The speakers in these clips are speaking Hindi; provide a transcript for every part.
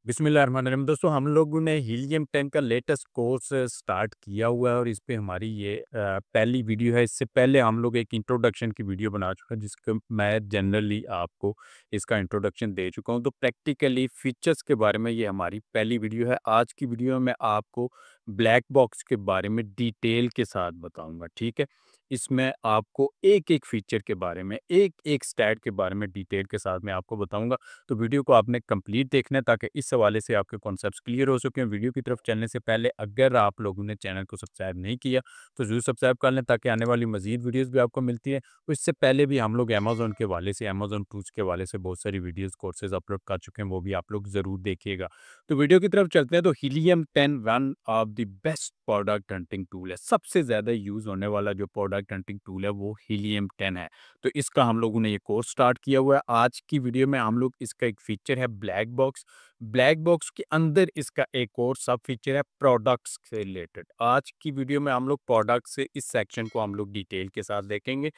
बिस्मिल्लाहिर्रहमानिर्रहीम। दोस्तों हम लोगों ने हीलियम 10 का लेटेस्ट कोर्स स्टार्ट किया हुआ है और इस पे हमारी ये पहली वीडियो है। इससे पहले हम लोग एक इंट्रोडक्शन की वीडियो बना चुका है जिसको मैं जनरली आपको इसका इंट्रोडक्शन दे चुका हूँ। तो प्रैक्टिकली फीचर्स के बारे में ये हमारी पहली वीडियो है। आज की वीडियो में मैं आपको ब्लैक बॉक्स के बारे में डिटेल के साथ बताऊँगा, ठीक है? इसमें आपको एक-एक फीचर के बारे में, एक-एक स्टैट के बारे में डिटेल के साथ मैं आपको बताऊँगा। तो वीडियो को आपने कंप्लीट देखना है ताकि इस हवाले से आपके कॉन्सेप्ट्स क्लियर हो सकें। वीडियो की तरफ चलने से पहले अगर आप लोगों ने चैनल को सब्सक्राइब नहीं किया तो ज़रूर सब्सक्राइब कर लें ताकि आने वाली मज़ीद वीडियोज़ भी आपको मिलती है। तो इससे पहले भी हम लोग अमेज़न के हवाले से, अमेज़न टूल्स के हवाले से बहुत सारी वीडियोज़, कोर्सेज़ अपलोड कर चुके हैं, वो भी आप लोग ज़रूर देखिएगा। तो वीडियो की तरफ चलते हैं। तो helium 10 one of the best product hunting tool है। सबसे ज़्यादा यूज़ होने वाला जो प्रोडक्ट हंटिंग टूल है वो हीलियम 10 है। तो इसका हम लोगों ने ये कोर्स स्टार्ट किया हुआ है। आज की वीडियो में हम लोग इसका एक फीचर है ब्लैक बॉक्स। ब्लैक बॉक्स के अंदर इसका एक और सब फीचर है प्रोडक्ट्स से रिलेटेड। आज की वीडियो में हम लोग प्रोडक्ट से इस सेक्शन को हम लोग डिटेल के साथ देखेंगे।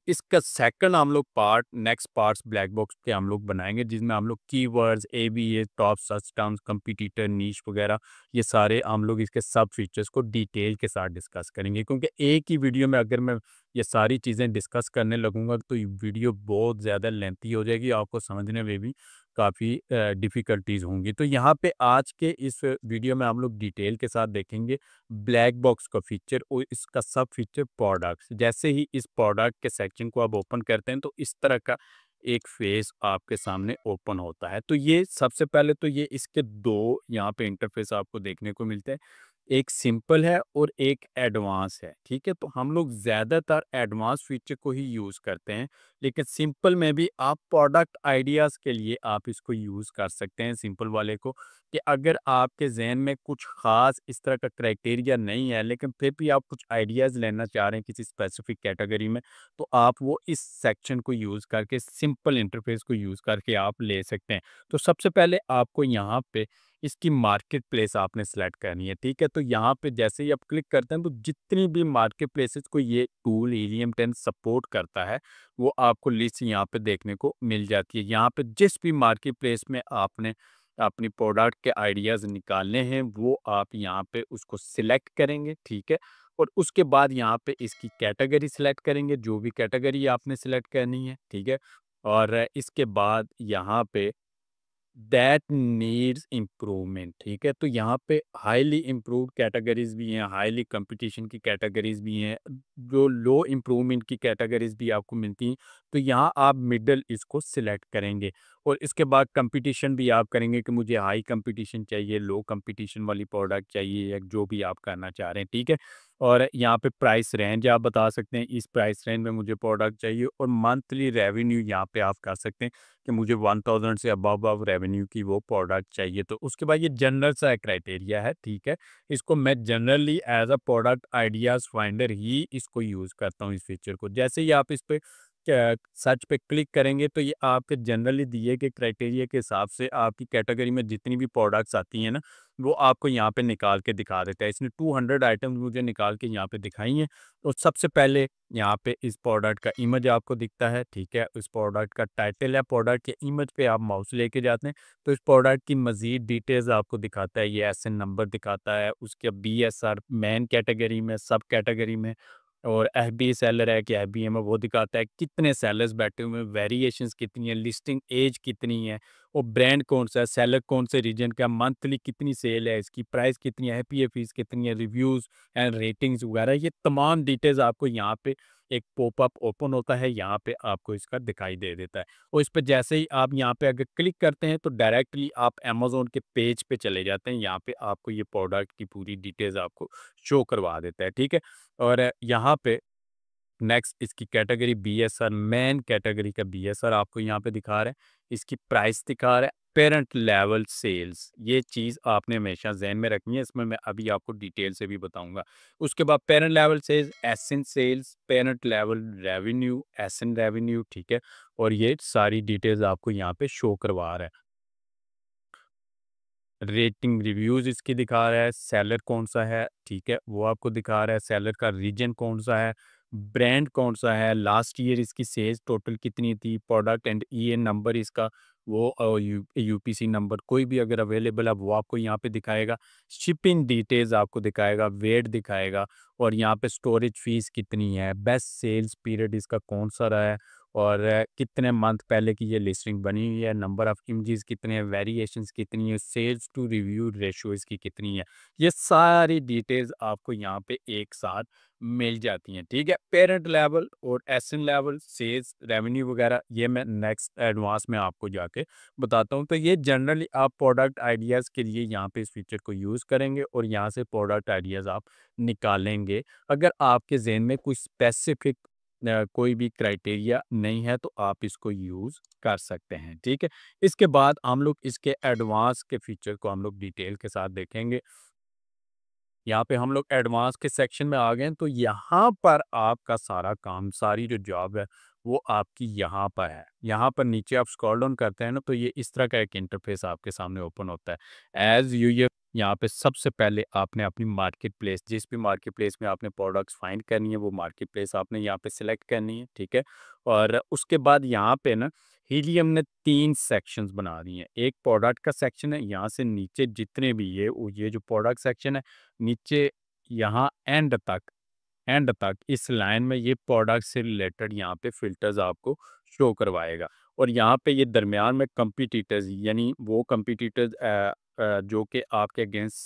इसका सेकंड हम लोग part next parts black box के हम लोग बनाएंगे जिसमें हम लोग keywords, ABA, top search terms, competitor, niche वगैरह ये सारे हम लोग इसके सब फीचर्स को डिटेल के साथ डिस्कस करेंगे। क्योंकि एक ही वीडियो में अगर मैं ये सारी चीज़ें डिस्कस करने लगूँगा तो ये वीडियो बहुत ज़्यादा लेंथी हो जाएगी, आपको समझने में भी काफ़ी डिफ़िकल्टीज़ होंगी। तो यहाँ पे आज के इस वीडियो में हम लोग डिटेल के साथ देखेंगे ब्लैक बॉक्स का फीचर और इसका सब फीचर प्रोडक्ट्स। जैसे ही इस प्रोडक्ट के सेक्शन को आप ओपन करते हैं तो इस तरह का एक फेस आपके सामने ओपन होता है। तो ये सबसे पहले तो ये इसके 2 यहाँ पे इंटरफ़ेस आपको देखने को मिलते हैं। एक सिंपल है और एक एडवांस है, ठीक है? तो हम लोग ज़्यादातर एडवांस फीचर को ही यूज़ करते हैं, लेकिन सिंपल में भी आप प्रोडक्ट आइडियाज़ के लिए आप इसको यूज़ कर सकते हैं सिंपल वाले को, कि अगर आपके ज़हन में कुछ ख़ास इस तरह का क्राइटेरिया नहीं है, लेकिन फिर भी आप कुछ आइडियाज़ लेना चाह रहे हैं किसी स्पेसिफ़िक कैटेगरी में, तो आप वो इस सेक्शन को यूज़ करके सिंपल इंटरफ़ेस को यूज़ करके आप ले सकते हैं। तो सबसे पहले आपको यहाँ पे इसकी मार्केट प्लेस आपने सेलेक्ट करनी है, ठीक है? तो यहाँ पे जैसे ही आप क्लिक करते हैं तो जितनी भी मार्केट प्लेसेस को ये टूल हीलियम 10 सपोर्ट करता है, वो आपको लिस्ट यहाँ पे देखने को मिल जाती है। यहाँ पे जिस भी मार्केट प्लेस में आपने अपनी प्रोडक्ट के आइडियाज़ निकालने हैं, वो आप यहाँ पे उसको सिलेक्ट करेंगे, ठीक है? और उसके बाद यहाँ पे इसकी कैटेगरी सिलेक्ट करेंगे, जो भी कैटेगरी आपने सिलेक्ट करनी है, ठीक है? और इसके बाद यहाँ पे दैट नीड्स इम्प्रूवमेंट, ठीक है? तो यहाँ पे हाईली इम्प्रूव्ड कैटेगरीज़ भी हैं, हाईली कंपटीशन की कैटेगरीज़ भी हैं, जो लो इम्प्रूवमेंट की कैटेगरीज़ भी आपको मिलती हैं। तो यहाँ आप मिडल इसको सिलेक्ट करेंगे और इसके बाद कंपटीशन भी आप करेंगे कि मुझे हाई कंपटीशन चाहिए, लो कंपटीशन वाली प्रोडक्ट चाहिए या जो भी आप करना चाह रहे हैं, ठीक है? और यहाँ पे प्राइस रेंज आप बता सकते हैं, इस प्राइस रेंज में मुझे प्रोडक्ट चाहिए और मंथली रेवेन्यू यहाँ पे आप कर सकते हैं कि मुझे 1000 से अबव रेवेन्यू की वो प्रोडक्ट चाहिए। तो उसके बाद ये जनरल सा क्राइटेरिया है, ठीक है? इसको मैं generally as a product ideas finder ही इसको यूज़ करता हूँ इस फीचर को। जैसे ही आप इस पे सर्च पे क्लिक करेंगे तो ये आपके जनरली दिए गए क्राइटेरिया के हिसाब से आपकी कैटेगरी में जितनी भी प्रोडक्ट्स आती हैं ना, वो आपको यहाँ पे निकाल के दिखा देता है। इसने 200 आइटम्स मुझे निकाल के यहाँ पे दिखाई हैं। तो सबसे पहले यहाँ पे इस प्रोडक्ट का इमेज आपको दिखता है, ठीक है? उस प्रोडक्ट का टाइटल है, प्रोडक्ट के इमेज पे आप माउस लेके जाते हैं, तो इस प्रोडक्ट की मज़ीद डिटेल्स आपको दिखाता है। ये एसएन नंबर दिखाता है, उसके बीएसआर मेन कैटेगरी में, सब कैटेगरी में और एफबी सेलर है कि एफबीए में वो दिखाता है कितने सेलर्स बैठे हुए हैं, वेरिएशंस कितनी है, लिस्टिंग एज कितनी है, और ब्रांड कौन सा है, सेलर कौन से रीजन का, मंथली कितनी सेल है, इसकी प्राइस कितनी है, एपीए फीस कितनी है, रिव्यूज़ एंड रेटिंग्स वगैरह, ये तमाम डिटेल्स आपको यहाँ पे एक पॉपअप ओपन होता है, यहाँ पे आपको इसका दिखाई दे देता है। और इस पे जैसे ही आप यहाँ पे अगर क्लिक करते हैं तो डायरेक्टली आप अमेज़न के पेज पे चले जाते हैं। यहाँ पे आपको ये प्रोडक्ट की पूरी डिटेल्स आपको शो करवा देता है, ठीक है? और यहाँ पे नेक्स्ट इसकी कैटेगरी बीएसआर, मेन कैटेगरी का बीएसआर आपको यहाँ पे दिखा रहा है, इसकी प्राइस दिखा रहा है, पेरेंट लेवल सेल्स, ये चीज़ आपने हमेशा ज़हन में रखनी है, इसमें मैं अभी आपको डिटेल से भी बताऊंगा। उसके बाद parent level sales, SN sales, parent level revenue, SN revenue, ठीक है? और ये सारी डिटेल्स आपको यहाँ पे शो करवा रहा है। रेटिंग रिव्यूज़ इसकी दिखा रहा है, सेलर कौन-सा है, ठीक है? वो आपको दिखा रहा है, सेलर का रीजन कौन-सा है, ब्रांड कौन-सा है, लास्ट ईयर इसकी सेल्स टोटल कितनी थी, प्रोडक्ट एंड ईएन नंबर इसका, वो यूपीसी नंबर कोई भी अगर अवेलेबल है वो आपको यहाँ पे दिखाएगा। शिपिंग डिटेल्स आपको दिखाएगा, वेट दिखाएगा और यहाँ पे स्टोरेज फीस कितनी है, बेस्ट सेल्स पीरियड इसका कौन-सा रहा है और कितने मंथ पहले की ये लिस्टिंग बनी हुई है, नंबर ऑफ इमेजेस कितने हैं, वेरिएशंस कितनी है, सेल्स टू रिव्यू रेशियो इसकी कितनी है। ये सारी डिटेल्स आपको यहाँ पे एक साथ मिल जाती हैं, ठीक है। पेरेंट लेवल और एसएन लेवल, सेल्स, रेवेन्यू वगैरह ये मैं नेक्स्ट एडवांस में आपको जाके बताता हूँ। तो ये जनरली आप प्रोडक्ट आइडियाज़ के लिए यहाँ पे इस फीचर को यूज़ करेंगे और यहाँ से प्रोडक्ट आइडियाज़ आप निकालेंगे। अगर आपके ज़हन में कोई स्पेसिफिक कोई भी क्राइटेरिया नहीं है तो आप इसको यूज़ कर सकते हैं, ठीक है। इसके बाद हम लोग इसके एडवांस के फीचर को हम लोग डिटेल के साथ देखेंगे। यहाँ पे हम लोग एडवांस के सेक्शन में आ गए हैं, तो यहाँ पर आपका सारा काम, सारी जो जॉब है, वो आपकी यहाँ पर है। यहाँ पर नीचे आप स्क्रॉल डाउन करते हैं ना, तो ये इस तरह का एक इंटरफेस आपके सामने ओपन होता है। एज़ यूजुअल यहाँ पे सबसे पहले आपने अपनी मार्केट प्लेस, जिस भी मार्केट प्लेस में आपने प्रोडक्ट्स फाइंड करनी है, वो मार्केट प्लेस आपने यहाँ पे सिलेक्ट करनी है, ठीक है। और उसके बाद यहाँ पे ना हीलियम ने 3 सेक्शंस बना दिए हैं। एक प्रोडक्ट का सेक्शन है, यहाँ से नीचे जितने भी ये जो प्रोडक्ट सेक्शन है, नीचे यहाँ एंड तक इस लाइन में ये प्रोडक्ट से रिलेटेड यहाँ पे फ़िल्टर्स आपको शो करवाएगा और यहाँ पे ये दरमियान में कॉम्पिटिटर्स, यानी वो कॉम्पिटिटर्स जो कि आपके अगेंस्ट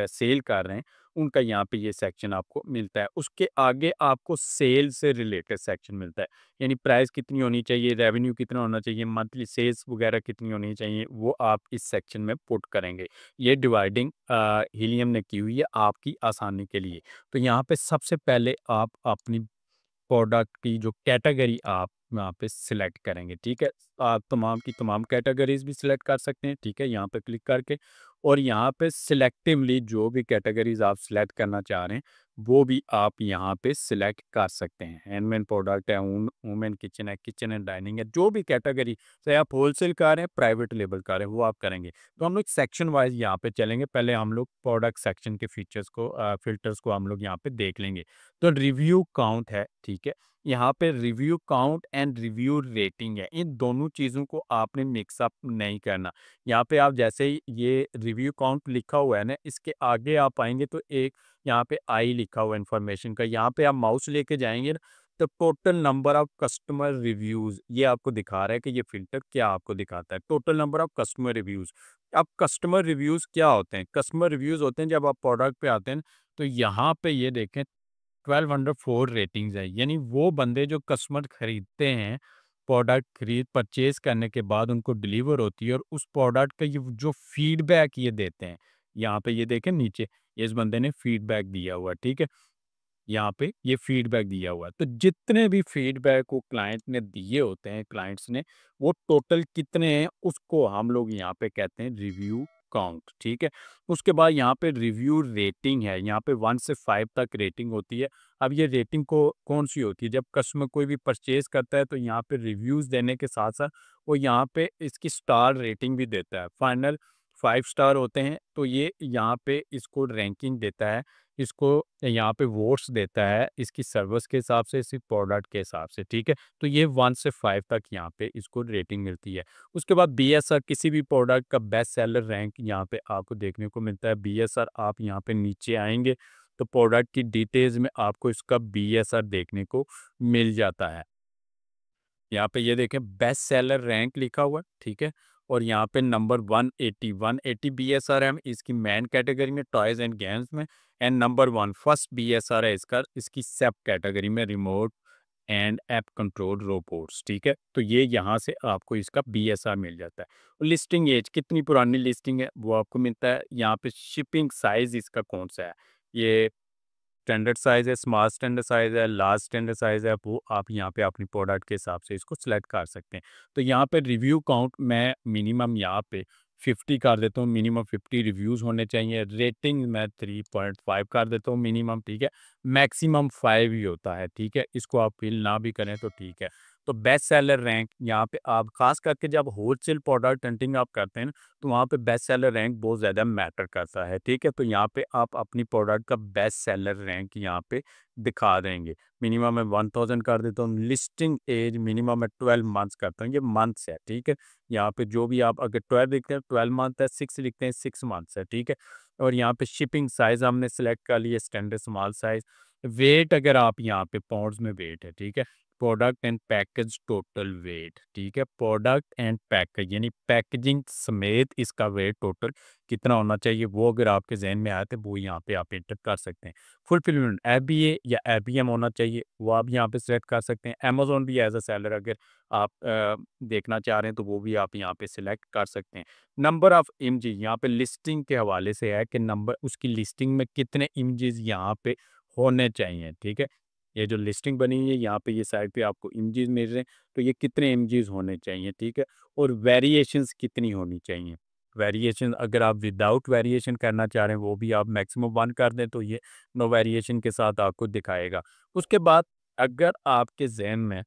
सेल कर रहे हैं, उनका यहाँ पे ये सेक्शन आपको मिलता है। उसके आगे आपको सेल से रिलेटेड सेक्शन मिलता है, यानी प्राइस कितनी होनी चाहिए, रेवेन्यू कितना होना चाहिए, मंथली सेल्स वगैरह कितनी होनी चाहिए, वो आप इस सेक्शन में पुट करेंगे। ये डिवाइडिंग हीलियम ने की हुई है आपकी आसानी के लिए। तो यहाँ पे सबसे पहले आप अपनी प्रोडक्ट की जो कैटेगरी आप यहाँ पे सिलेक्ट करेंगे, ठीक है। आप तमाम की तमाम कैटेगरीज भी सिलेक्ट कर सकते हैं, ठीक है, यहाँ पे क्लिक करके। और यहाँ पे सिलेक्टिवली जो भी कैटेगरीज आप सिलेक्ट करना चाह रहे हैं वो भी आप यहाँ पे सिलेक्ट कर सकते हैं। हैंडमेड प्रोडक्ट है, वुमेन किचन है, किचन एंड डाइनिंग है, जो भी कैटेगरी, चाहे आप होलसेल कर रहे हैं, प्राइवेट लेबल कर रहे हैं, वो आप करेंगे। तो हम लोग सेक्शन वाइज यहाँ पे चलेंगे। पहले हम लोग प्रोडक्ट सेक्शन के फीचर्स को, फिल्टर्स को हम लोग यहाँ पे देख लेंगे। तो रिव्यू काउंट है, ठीक है। यहाँ पे review count and review rating है, इन दोनों चीज़ों को आपने मिक्सअप नहीं करना। यहाँ पे आप जैसे ही ये रिव्यू काउंट लिखा हुआ है ना, इसके आगे आप आएंगे तो एक यहाँ पे आई लिखा हुआ है इन्फॉर्मेशन का, यहाँ पे आप माउस लेके जाएंगे ना, तो total number of customer reviews ये आपको दिखा रहा है कि ये फिल्टर क्या आपको दिखाता है, total number of customer reviews. अब कस्टमर रिव्यूज क्या होते हैं? कस्टमर रिव्यूज होते हैं जब आप प्रोडक्ट पे आते हैं, तो यहाँ पे ये देखें 1204 रेटिंग्स है, यानी वो बंदे जो कस्टमर खरीदते हैं, प्रोडक्ट परचेज करने के बाद उनको डिलीवर होती है और उस प्रोडक्ट का ये जो फीडबैक ये देते हैं, यहाँ पे ये देखें नीचे, इस बंदे ने फीडबैक दिया हुआ है, ठीक है। यहाँ पे ये फीडबैक दिया हुआ है, तो जितने भी फीडबैक वो क्लाइंट ने दिए होते हैं, क्लाइंट्स ने, वो टोटल कितने हैं उसको हम लोग यहाँ पे कहते हैं रिव्यू काउंट, ठीक है। उसके बाद यहाँ पे रिव्यू रेटिंग है, यहाँ पे 1 से 5 तक रेटिंग होती है। अब ये रेटिंग को कौन सी होती है? जब कस्टमर कोई भी परचेज करता है तो यहाँ पे रिव्यूज देने के साथ साथ वो यहाँ पे इसकी स्टार रेटिंग भी देता है। फाइनल 5 स्टार होते हैं तो ये यहाँ पे इसको रैंकिंग देता है, इसको यहाँ पे वोट्स देता है इसकी सर्विस के हिसाब से, इसी प्रोडक्ट के हिसाब से, ठीक है। तो ये 1 से 5 तक यहाँ पे इसको रेटिंग मिलती है। उसके बाद बीएसआर, किसी भी प्रोडक्ट का बेस्ट सेलर रैंक यहाँ पे आपको देखने को मिलता है। बीएसआर आप यहाँ पे नीचे आएंगे तो प्रोडक्ट की डिटेल्स में आपको इसका बीएसआर देखने को मिल जाता है। यहाँ पे ये देखें बेस्ट सेलर रैंक लिखा हुआ है, ठीक है। और यहाँ पे नंबर 180 बीएसआर है इसकी मेन कैटेगरी में, टॉयज एंड गेम्स में। एंड नंबर 1 फर्स्ट बीएसआर है इसका, इसकी सब कैटेगरी में, remote and app control robots, ठीक है। तो ये यहाँ से आपको इसका बीएसआर मिल जाता है। और लिस्टिंग एज, कितनी पुरानी लिस्टिंग है वो आपको मिलता है। यहाँ पे शिपिंग साइज इसका कौन सा है, ये स्टैंडर्ड साइज़ है, स्मॉल स्टैंडर्ड साइज़ है, लार्ज स्टैंडर्ड साइज़ है, वो आप यहाँ पे अपनी प्रोडक्ट के हिसाब से इसको सिलेक्ट कर सकते हैं। तो यहाँ पे रिव्यू काउंट मैं मिनिमम यहाँ पे 50 कर देता हूँ, मिनिमम 50 रिव्यूज़ होने चाहिए। रेटिंग मैं 3.5 कर देता हूँ मिनिमम, ठीक है। मैक्सिमम 5 ही होता है, ठीक है। इसको आप फिल ना भी करें तो ठीक है। तो बेस्ट सेलर रैंक यहाँ पे आप खास करके जब होलसेल प्रोडक्ट हंटिंग आप करते हैं ना, तो वहाँ पे बेस्ट सेलर रैंक बहुत ज़्यादा मैटर करता है, ठीक है। तो यहाँ पे आप अपनी प्रोडक्ट का बेस्ट सेलर रैंक यहाँ पे दिखा देंगे। मिनिमम मैं 1000 कर देता हूँ, लिस्टिंग एज मिनिमम मैं 12 मंथ्स करता हूँ, ये मंथ्स है, ठीक है। यहाँ पे जो भी आप अगर 12 लिखते हैं 12 मंथ है, 6 लिखते हैं 6 मंथ्स है, ठीक है। और यहाँ पे शिपिंग साइज़ हमने सेलेक्ट कर लिया स्टैंडर्ड स्मॉल साइज़। वेट अगर आप यहाँ पे पाउंड्स में वेट है, ठीक है। Product and package total weight, ठीक है। प्रोडक्ट एंड पैकेज यानी पैकेजिंग समेत इसका वेट टोटल कितना होना चाहिए, वो अगर आपके जहन में आए तो वो यहाँ पे आप एंटर कर सकते हैं। फुलफिलमेंट एफबीए या एफबीएम होना चाहिए, वो आप यहाँ पे सेलेक्ट कर सकते हैं। अमेजोन भी एज अ सेलर अगर आप देखना चाह रहे हैं तो वो भी आप यहाँ पे सिलेक्ट कर सकते हैं। नंबर ऑफ इमेजेस यहाँ पे लिस्टिंग के हवाले से है कि नंबर उसकी लिस्टिंग में कितने इमेजेस यहाँ पे होने चाहिए, ठीक है। ये जो लिस्टिंग बनी हुई है यहाँ पे ये साइड पे आपको इमेजेस मिल रहे हैं, तो ये कितने इमेजेस होने चाहिए, ठीक है। और वेरिएशंस कितनी होनी चाहिए। वेरिएशन अगर आप विदाउट वेरिएशन करना चाह रहे हैं वो भी आप मैक्सिमम 1 कर दें, तो ये नो वेरिएशन के साथ आपको दिखाएगा। उसके बाद अगर आपके ज़हन में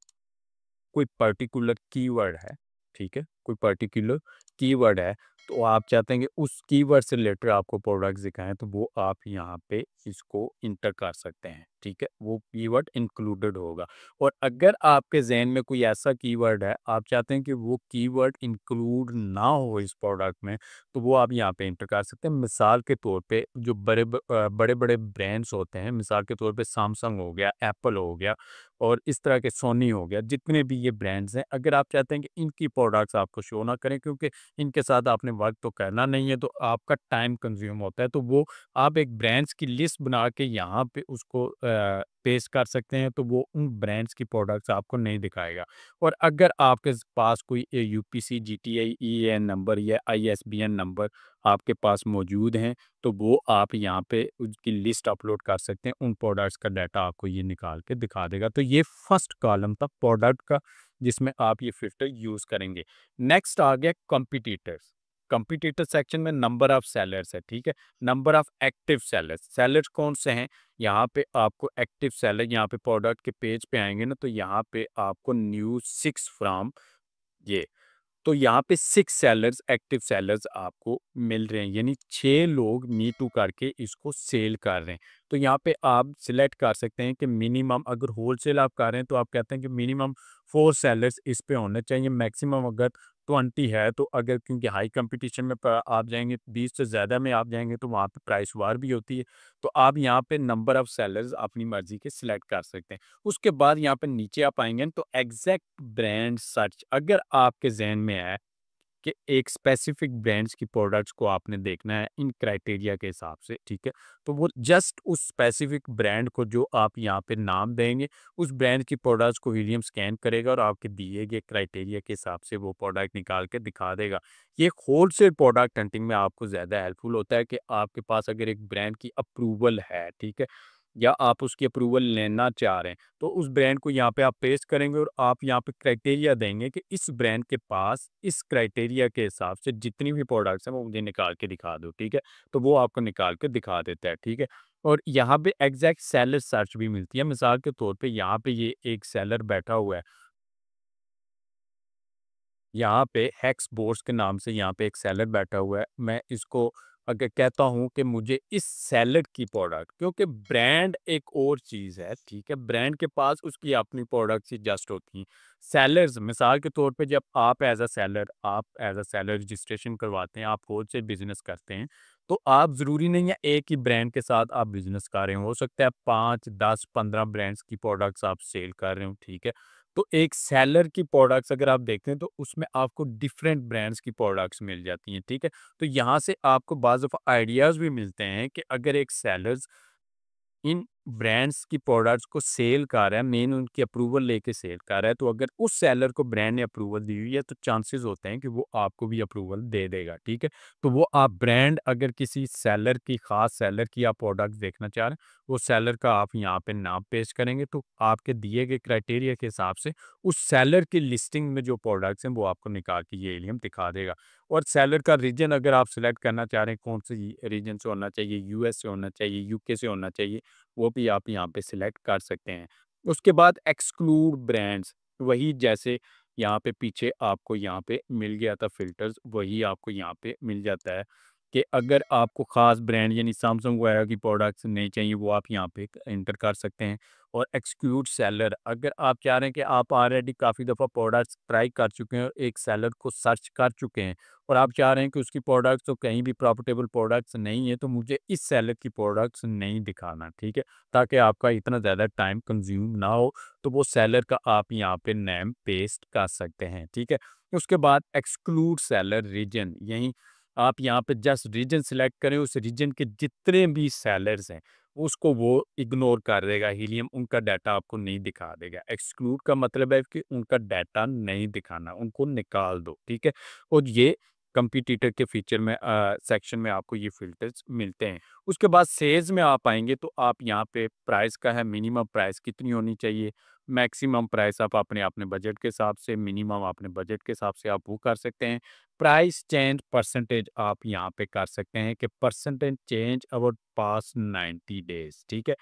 कोई पर्टिकुलर कीवर्ड है, ठीक है, कोई पर्टिकुलर कीवर्ड है, तो आप चाहते हैं कि उस कीवर्ड से रिलेटेड आपको प्रोडक्ट्स दिखाएँ, तो वो आप यहाँ पे इसको इंटर कर सकते हैं, ठीक है, वो कीवर्ड इंक्लूडेड होगा। और अगर आपके ज़हन में कोई ऐसा कीवर्ड है, आप चाहते हैं कि वो कीवर्ड इंक्लूड ना हो इस प्रोडक्ट में, तो वो आप यहाँ पे इंटर कर सकते हैं। मिसाल के तौर पे जो बड़े-बड़े ब्रांड्स होते हैं, मिसाल के तौर पे सैमसंग हो गया, एप्पल हो गया और इस तरह के सोनी हो गया, जितने भी ये ब्रांड्स हैं, अगर आप चाहते हैं कि इनकी प्रोडक्ट्स आपको शो ना करें क्योंकि इनके साथ आपने वर्क तो करना नहीं है, तो आपका टाइम कंज्यूम होता है, तो वो आप एक ब्रांड्स की लिस्ट बना के यहाँ पे उसको पेस्ट कर सकते हैं, तो वो उन ब्रांड्स की प्रोडक्ट्स आपको नहीं दिखाएगा। और अगर आपके पास कोई यूपीसी, जीटीआई, ईएएन नंबर या आईएसबीएन नंबर आपके पास मौजूद हैं, तो वो आप यहाँ पे उसकी लिस्ट अपलोड कर सकते हैं, उन प्रोडक्ट्स का डाटा आपको ये निकाल के दिखा देगा। तो ये फर्स्ट कॉलम था प्रोडक्ट का, जिसमें आप ये फ़िल्टर यूज़ करेंगे। नेक्स्ट आ गया कॉम्पिटिटर्स। कॉम्पिटिटर सेक्शन में नंबर ऑफ सेलर्स है, ठीक है? Number of active sellers, sellers कौन से हैं? यहाँ पे आपको एक्टिव सेलर यहाँ पे प्रोडक्ट के पेज पे आएँगे ना, तो यहाँ पे आपको न्यू 6 फ्रॉम ये तो यहाँ पे 6 सेलर्स एक्टिव सेलर्स आपको मिल रहे हैं, यानी 6 लोग मी टू करके इसको सेल कर रहे हैं। तो यहाँ पे आप सिलेक्ट कर सकते हैं कि मिनिमम अगर होलसेल आप कर रहे हैं तो आप कहते हैं कि मिनिमम 4 सेलर्स इस पे होने चाहिए, मैक्सिमम अगर 20 है, तो अगर क्योंकि हाई कंपटीशन में आप जाएंगे 20 से ज़्यादा में आप जाएंगे तो वहाँ पे प्राइस वार भी होती है। तो आप यहाँ पे नंबर ऑफ सेलर्स अपनी मर्जी के सिलेक्ट कर सकते हैं। उसके बाद यहाँ पे नीचे आप आएँगे तो एग्ज़ैक्ट ब्रांड सर्च, अगर आपके ज़हन में है कि एक स्पेसिफिक ब्रांड्स की प्रोडक्ट्स को आपने देखना है इन क्राइटेरिया के हिसाब से, ठीक है? तो वो जस्ट उस स्पेसिफिक ब्रांड को जो आप यहाँ पे नाम देंगे, उस ब्रांड की प्रोडक्ट्स को हीलियम स्कैन करेगा और आपके दिए गए क्राइटेरिया के हिसाब से वो प्रोडक्ट निकाल के दिखा देगा। ये होलसेल प्रोडक्ट हंटिंग में आपको ज़्यादा हेल्पफुल होता है कि आपके पास अगर एक ब्रांड की अप्रूवल है, ठीक है? या आप उसकी अप्रूवल लेना चाह रहे हैं, तो उस ब्रांड को यहाँ पे आप पेस्ट करेंगे और आप यहाँ पे क्राइटेरिया देंगे कि इस ब्रांड के पास इस क्राइटेरिया के हिसाब से जितनी भी प्रोडक्ट्स हैं वो मुझे निकाल के दिखा दो, ठीक है? तो वो आपको निकाल के दिखा देता है, ठीक है? और यहाँ पे एग्जैक्ट सेलर सर्च भी मिलती है। मिसाल के तौर पे यहाँ पे ये एक सेलर बैठा हुआ है, यहाँ पे हेक्स बोर्ड्स के नाम से यहाँ पे एक सेलर बैठा हुआ है। मैं इसको अगर कहता हूँ कि मुझे इस सेलर की प्रोडक्ट, क्योंकि ब्रांड एक और चीज़ है, ठीक है? ब्रांड के पास उसकी अपनी प्रोडक्ट्स ही जस्ट होती हैं। सेलर्स मिसाल के तौर पे जब आप एज़ अ सेलर रजिस्ट्रेशन करवाते हैं, आप होलसेल बिज़नेस करते हैं, तो आप ज़रूरी नहीं है एक ही ब्रांड के साथ आप बिज़नेस कर रहे हो। हो सकता है 5, 10, 15 ब्रांड्स की प्रोडक्ट्स आप सेल कर रहे हो, ठीक है? तो एक सेलर की प्रोडक्ट्स अगर आप देखते हैं तो उसमें आपको डिफरेंट ब्रांड्स की प्रोडक्ट्स मिल जाती हैं, ठीक है? तो यहाँ से आपको बाज़ दफ़ा आइडियाज़ भी मिलते हैं कि अगर एक सेलर्स इन ब्रांड्स की प्रोडक्ट्स को सेल कर रहा है, मेन उनकी अप्रूवल लेके सेल कर रहा है, तो अगर उस सेलर को ब्रांड ने अप्रूवल दी हुई है, तो चांसेस होते हैं कि वो आपको भी अप्रूवल दे देगा, ठीक है? तो वो आप ब्रांड अगर किसी सेलर की खास सेलर की आप प्रोडक्ट देखना चाह रहे हैं, वो सेलर का आप यहाँ पे नाम पेस्ट करेंगे, तो आपके दिए गए क्राइटेरिया के हिसाब से उस सेलर की लिस्टिंग में जो प्रोडक्ट्स हैं, वो आपको निकाल के ये एलियम दिखा देगा। और सेलर का रीजन अगर आप सिलेक्ट करना चाह रहे हैं, कौन से रीजन से होना चाहिए, यूएस से होना चाहिए, यूके से होना चाहिए, वो भी आप यहाँ पे सिलेक्ट कर सकते हैं। उसके बाद एक्सक्लूड ब्रांड्स, वही जैसे यहाँ पे पीछे आपको यहाँ पे मिल गया था फ़िल्टर्स, वही आपको यहाँ पे मिल जाता है कि अगर आपको ख़ास ब्रांड यानी सैमसंग वगैरह की प्रोडक्ट्स नहीं चाहिए, वो आप यहाँ पे एंटर कर सकते हैं। और एक्सक्लूड सेलर, अगर आप चाह रहे हैं कि आप ऑलरेडी काफ़ी दफ़ा प्रोडक्ट्स ट्राई कर चुके हैं और एक सेलर को सर्च कर चुके हैं और आप चाह रहे हैं कि उसकी प्रोडक्ट्स तो कहीं भी प्रॉफिटेबल प्रोडक्ट्स नहीं है, तो मुझे इस सेलर की प्रोडक्ट्स नहीं दिखाना, ठीक है? ताकि आपका इतना ज़्यादा टाइम कंज़्यूम ना हो, तो वो सेलर का आप यहाँ पे नेम पेस्ट कर सकते हैं, ठीक है? उसके बाद एक्सक्लूड सेलर रीजन, यहीं आप यहाँ पे जस्ट रीजन सेलेक्ट करें, उस रीजन के जितने भी सेलर्स हैं, उसको वो इग्नोर कर देगा हीलियम, उनका डाटा आपको नहीं दिखा देगा। एक्सक्लूड का मतलब है कि उनका डाटा नहीं दिखाना, उनको निकाल दो, ठीक है? और ये कंपटीटर के फीचर में सेक्शन में आपको ये फ़िल्टर्स मिलते हैं। उसके बाद सेल्स में आप आएँगे तो आप यहाँ पे प्राइस का है, मिनिमम प्राइस कितनी होनी चाहिए, मैक्सिमम प्राइस आप अपने बजट के हिसाब से, मिनिमम अपने बजट के हिसाब से आप वो कर सकते हैं। प्राइस चेंज परसेंटेज आप यहाँ पे कर सकते हैं कि percentage change about past 90 days, ठीक है?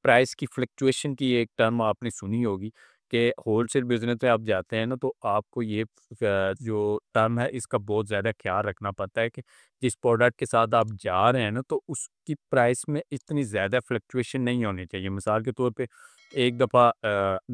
प्राइस की फ्लक्चुएशन की एक टर्म आपने सुनी होगी कि होलसेल बिज़नेस में आप जाते हैं ना, तो आपको ये जो टर्म है इसका बहुत ज़्यादा ख्याल रखना पड़ता है कि जिस प्रोडक्ट के साथ आप जा रहे हैं ना, तो उसकी प्राइस में इतनी ज़्यादा फ्लक्चुएशन नहीं होनी चाहिए। मिसाल के तौर पे एक दफ़ा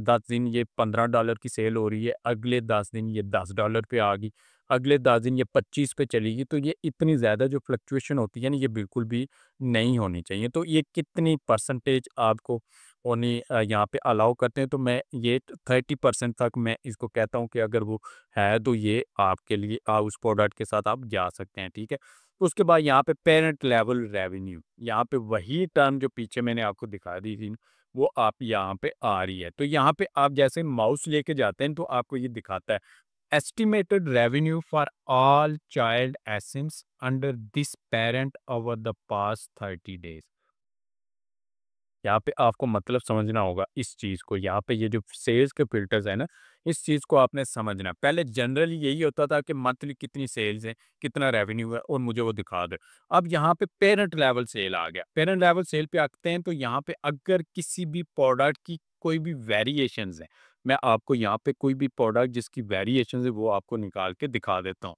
10 दिन ये $15 की सेल हो रही है, अगले 10 दिन ये $10 पे आ गई, अगले 10 दिन ये 25 पे चली गई, तो ये इतनी ज़्यादा जो फ्लक्चुएशन होती है ना, ये बिल्कुल भी नहीं होनी चाहिए। तो ये कितनी परसेंटेज आपको होनी यहाँ पे अलाउ करते हैं, तो मैं ये 30% तक मैं इसको कहता हूँ कि अगर वो है तो ये आपके लिए उस प्रोडक्ट के साथ आप जा सकते हैं, ठीक है? उसके बाद यहाँ पे पेरेंट लेवल रेवेन्यू, यहाँ पे वही टर्म जो पीछे मैंने आपको दिखा दी थी, वो आप यहाँ पे आ रही है। तो यहाँ पे आप जैसे माउस लेके जाते हैं तो आपको ये दिखाता है estimated revenue for all child essence under this parent over the past 30 days। यहाँ पे आपको मतलब समझना होगा इस चीज़ को। यहाँ पे ये जो सेल्स के फिल्टर्स है ना, इस चीज़ को आपने समझना है। पहले जनरली यही होता था कि मंथली कितनी सेल्स है, कितना रेवेन्यू है और मुझे वो दिखा दे। अब यहाँ पे पेरेंट लेवल सेल आ गया। पेरेंट लेवल सेल पे आते हैं तो यहाँ पे अगर किसी भी प्रोडक्ट की कोई भी वेरिएशंस है, मैं आपको यहाँ पे कोई भी प्रोडक्ट जिसकी वेरिएशंस है वो आपको निकाल के दिखा देता हूँ।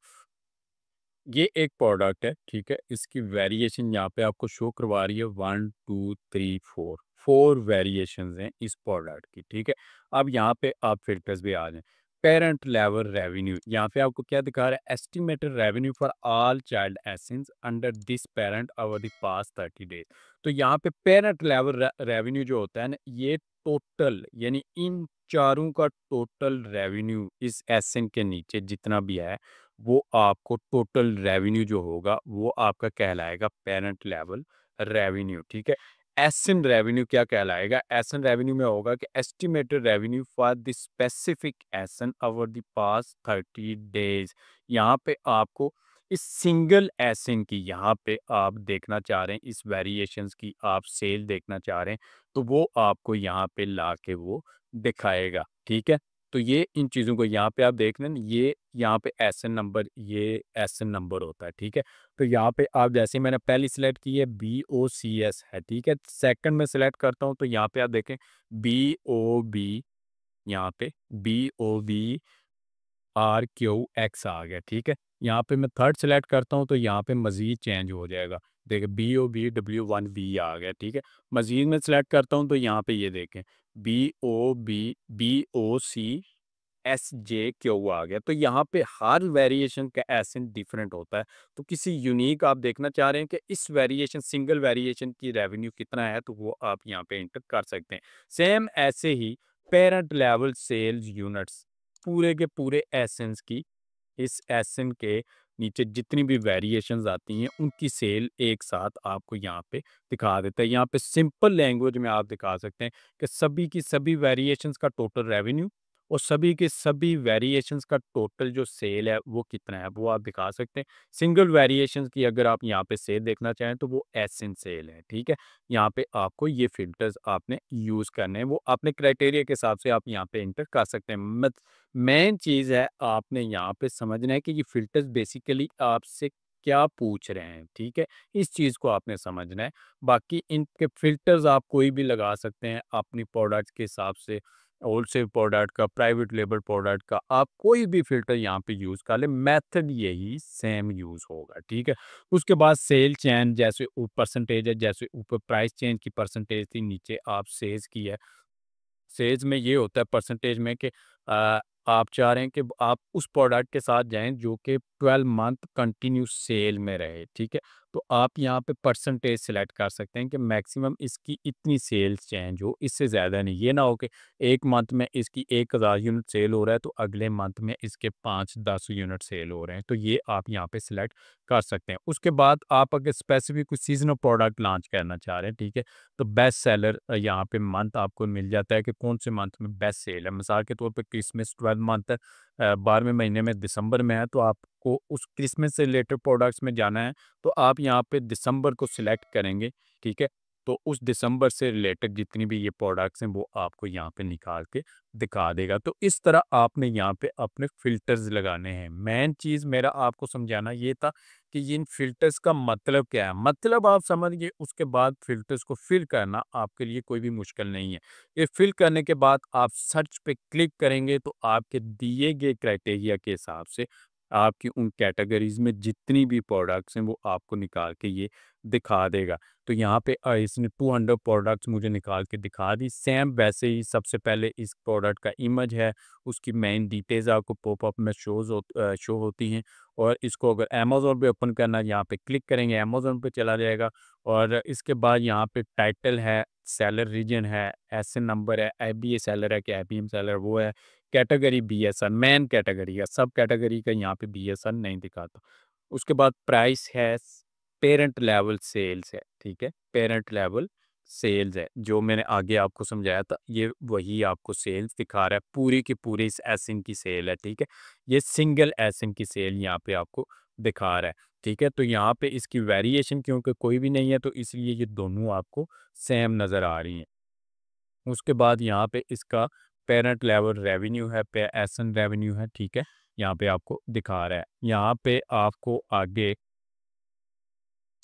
ये एक प्रोडक्ट है, ठीक है? इसकी वेरिएशन यहाँ पे आपको शो करवा रही है 1, 2, 3, 4, 4 वेरिएशंस हैं इस प्रोडक्ट की, ठीक है? अब यहाँ पे आप फ़िल्टर्स पे आ जाएँ। पेरेंट लेवल रेवेन्यू, यहाँ पे आपको क्या दिखा रहा है? Estimated revenue for all child essence under this parent over the past 30 days. तो यहाँ पे पेरेंट लेवल रेवेन्यू जो होता है ना, ये टोटल यानी इन चारों का टोटल रेवेन्यू इस एसएन के नीचे जितना भी है, वो आपको टोटल रेवेन्यू जो होगा वो आपका कहलाएगा पेरेंट लेवल रेवेन्यू, ठीक है? एसएन रेवेन्यू क्या कहलाएगा? एसएन रेवेन्यू में होगा कि estimated revenue for the specific SN over the past 30 days. यहाँ पे आपको इस सिंगल एसएन की यहाँ पे आप देखना चाह रहे हैं, इस वेरिएशंस की आप सेल देखना चाह रहे हैं, तो वो आपको यहाँ पे ला के वो दिखाएगा, ठीक है? तो ये इन चीज़ों को यहाँ पे आप देख रहे हैं ना, ये यहाँ पे एसएन नंबर, ये एसएन नंबर होता है, ठीक है? तो यहाँ पे आप जैसे मैंने पहली सेलेक्ट की है BOCS है, ठीक है? सेकंड में सेलेक्ट करता हूँ तो यहाँ पे आप देखें BOB, यहाँ पे BOBRQX आ गया, ठीक है? यहाँ पे मैं थर्ड सेलेक्ट करता हूँ तो यहाँ पे मज़ीद चेंज हो जाएगा। देखिए BOBW1B आ गया, ठीक है? मज़ीद में सेलेक्ट करता हूँ तो यहाँ पे ये देखें BOCSJQ आ गया। तो यहाँ पे हर वेरिएशन का एसेंट डिफरेंट होता है। तो किसी यूनिक आप देखना चाह रहे हैं कि इस वेरिएशन सिंगल वेरिएशन की रेवेन्यू कितना है, तो वो आप यहाँ पे एंटर कर सकते हैं। सेम ऐसे ही पेरेंट लेवल सेल्स यूनिट्स, पूरे के पूरे एसेंस की इस एसएन के नीचे जितनी भी वेरिएशंस आती हैं उनकी सेल एक साथ आपको यहाँ पे दिखा देता है। यहाँ पे सिंपल लैंग्वेज में आप दिखा सकते हैं कि सभी की सभी वेरिएशंस का टोटल रेवेन्यू और सभी के सभी वेरिएशंस का टोटल जो सेल है वो कितना है, वो आप दिखा सकते हैं। सिंगल वेरिएशंस की अगर आप यहाँ पे सेल देखना चाहें तो वो एसएन सेल है, ठीक है? यहाँ पे आपको ये फ़िल्टर्स आपने यूज़ करने हैं, वो अपने क्राइटेरिया के हिसाब से आप यहाँ पे एंटर कर सकते हैं। मेन चीज़ है आपने यहाँ पे समझना है कि ये फ़िल्टर्स बेसिकली आपसे क्या पूछ रहे हैं, ठीक है? इस चीज़ को आपने समझना है। बाकी इनके फ़िल्टर्स आप कोई भी लगा सकते हैं अपनी प्रोडक्ट्स के हिसाब से। होलसेल प्रोडक्ट का, प्राइवेट लेबल प्रोडक्ट का, आप कोई भी फ़िल्टर यहाँ पे यूज़ कर लें, मेथड यही सेम यूज़ होगा, ठीक है? उसके बाद सेल चेन जैसे परसेंटेज है, जैसे ऊपर प्राइस चेंज की परसेंटेज थी, नीचे आप सेल्स की है। सेल्स में ये होता है परसेंटेज में कि आप चाह रहे हैं कि आप उस प्रोडक्ट के साथ जाएँ जो कि 12 मंथ कंटिन्यू सेल में रहे, ठीक है? तो आप यहाँ पे परसेंटेज सेलेक्ट कर सकते हैं कि मैक्सिमम इसकी इतनी सेल्स चेंज हो, इससे ज़्यादा नहीं। ये ना हो कि 1 मंथ में इसकी 1000 यूनिट सेल हो रहा है, तो अगले मंथ में इसके 5-10 यूनिट सेल हो रहे हैं, तो ये आप यहाँ पे सेलेक्ट कर सकते हैं। उसके बाद आप अगर स्पेसिफिक कोई सीज़नल प्रोडक्ट लॉन्च करना चाह रहे हैं, ठीक है? तो बेस्ट सेलर यहाँ पे मंथ आपको मिल जाता है कि कौन से मंथ में बेस्ट सेल है। मिसाल के तौर पे क्रिसमस 12 मंथ है, 12वें महीने में दिसंबर में है, तो आपको उस क्रिसमस से रिलेटेड प्रोडक्ट्स में जाना है, तो आप यहाँ पे दिसंबर को सिलेक्ट करेंगे, ठीक है? तो उस दिसंबर से रिलेटेड जितनी भी ये प्रोडक्ट्स हैं, वो आपको यहाँ पे निकाल के दिखा देगा। तो इस तरह आपने यहाँ पे अपने फ़िल्टर्स लगाने हैं। मेन चीज़ मेरा आपको समझाना ये था कि इन फ़िल्टर्स का मतलब क्या है? मतलब आप समझ गए, उसके बाद फ़िल्टर्स को फ़िल करना आपके लिए कोई भी मुश्किल नहीं है। ये फ़िल करने के बाद आप सर्च पे क्लिक करेंगे तो आपके दिए गए क्राइटेरिया के हिसाब से आपकी उन कैटेगरीज़ में जितनी भी प्रोडक्ट्स हैं वो आपको निकाल के ये दिखा देगा। तो यहाँ पे इसने 200 प्रोडक्ट्स मुझे निकाल के दिखा दी। सेम वैसे ही सबसे पहले इस प्रोडक्ट का इमेज है, उसकी मेन डिटेल्स आपको पॉपअप में शो होती हैं। और इसको अगर अमेज़न पे ओपन करना है, यहाँ पे क्लिक करेंगे, अमेज़न पे चला जाएगा। और इसके बाद यहाँ पे टाइटल है, सेलर रीजन है, एसएन नंबर है, एफबीए सेलर है कि एफबीएम सेलर वो है, कैटेगरी बीएसएन मेन कैटेगरी है, सब कैटेगरी का यहाँ पे बीएसएन नहीं दिखाता। उसके बाद प्राइस है, पेरेंट लेवल सेल्स है, ठीक है? पेरेंट लेवल सेल्स है, जो मैंने आगे आपको समझाया था, ये वही आपको सेल्स दिखा रहा है, पूरी की पूरी इस एसएन की सेल है, ठीक है? ये सिंगल एसएन की सेल यहाँ पे आपको दिखा रहा है, ठीक है? तो यहाँ पे इसकी वेरिएशन क्योंकि कोई भी नहीं है, तो इसलिए ये दोनों आपको सेम नज़र आ रही हैं। उसके बाद यहाँ पे इसका पेरेंट लेवल रेवेन्यू है, पे एसएन रेवेन्यू है, ठीक है? यहाँ पे आपको दिखा रहा है। यहाँ पे आपको आगे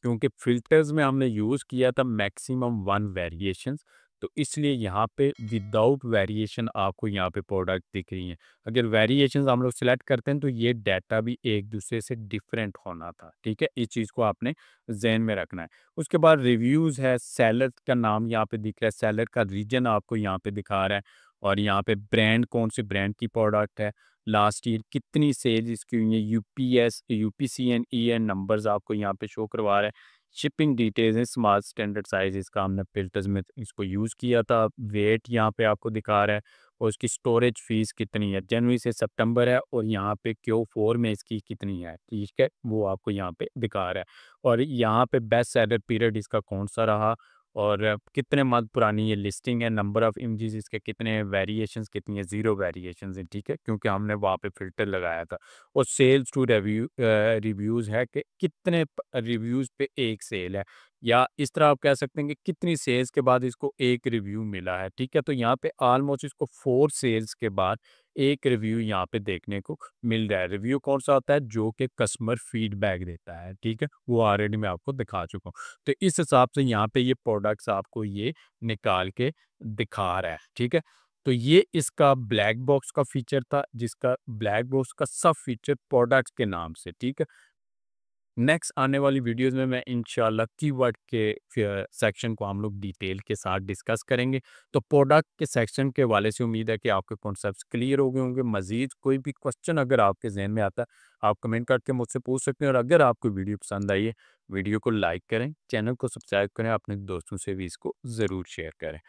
क्योंकि फ़िल्टर्स में हमने यूज़ किया था मैक्सिमम 1 वेरिएशंस, तो इसलिए यहाँ पे विदाउट वेरिएशन आपको यहाँ पे प्रोडक्ट दिख रही हैं। अगर वेरिएशंस हम लोग सेलेक्ट करते हैं तो ये डाटा भी एक दूसरे से डिफरेंट होना था, ठीक है? इस चीज़ को आपने ज़हन में रखना है। उसके बाद रिव्यूज़ है, सेलर का नाम यहाँ पे दिख रहा है, सेलर का रीजन आपको यहाँ पे दिखा रहा है और यहाँ पे ब्रांड कौन से ब्रांड की प्रोडक्ट है, लास्ट ईयर कितनी सेल्स इसकी हुई है, यूपीएस, यूपीसीएन, ईएन नंबर्स आपको यहाँ पे शो करवा रहा है। शिपिंग डिटेल्स हैं, स्मॉल स्टैंडर्ड साइज़ इसका हमने फ़िल्टर्स में इसको यूज़ किया था। वेट यहाँ पे आपको दिखा रहा है और इसकी स्टोरेज फ़ीस कितनी है। जनवरी से सितंबर है और यहाँ पे Q4 में इसकी कितनी है, ठीक है? वो आपको यहाँ पे दिखा रहा है और यहाँ पे बेस्ट सेलर पीरियड इसका कौन-सा रहा और कितने मंथ पुरानी ये लिस्टिंग है, नंबर ऑफ इमेजेस इसके कितने हैं, वेरिएशंस कितनी है, 0 वेरिएशंस हैं, ठीक है? क्योंकि हमने वहाँ पे फ़िल्टर लगाया था। और सेल्स टू रिव्यूज़ है कि कितने रिव्यूज़ पे एक सेल है या इस तरह आप कह सकते हैं कि कितनी सेल्स के बाद इसको एक रिव्यू मिला है, ठीक है? तो यहाँ पे ऑलमोस्ट इसको 4 सेल्स के बाद एक रिव्यू यहाँ पे देखने को मिल रहा है। रिव्यू कौन-सा होता है? जो कि कस्टमर फीडबैक देता है, ठीक है? वो ऑलरेडी मैं आपको दिखा चुका हूँ। तो इस हिसाब से यहाँ पे ये प्रोडक्ट्स आपको ये निकाल के दिखा रहा है, ठीक है? तो ये इसका ब्लैक बॉक्स का फीचर था, जिसका ब्लैक बॉक्स का सब फीचर प्रोडक्ट्स के नाम से, ठीक है? नेक्स्ट आने वाली वीडियोस में मैं इंशाल्लाह कीवर्ड के सेक्शन को हम लोग डिटेल के साथ डिस्कस करेंगे। तो प्रोडक्ट के सेक्शन के हवाले से उम्मीद है कि आपके कॉन्सेप्ट्स क्लियर हो गए होंगे। मज़ीद कोई भी क्वेश्चन अगर आपके ज़हन में आता है, आप कमेंट करके मुझसे पूछ सकते हैं और अगर आपको वीडियो पसंद आई है, वीडियो को लाइक करें, चैनल को सब्सक्राइब करें, अपने दोस्तों से भी इसको ज़रूर शेयर करें।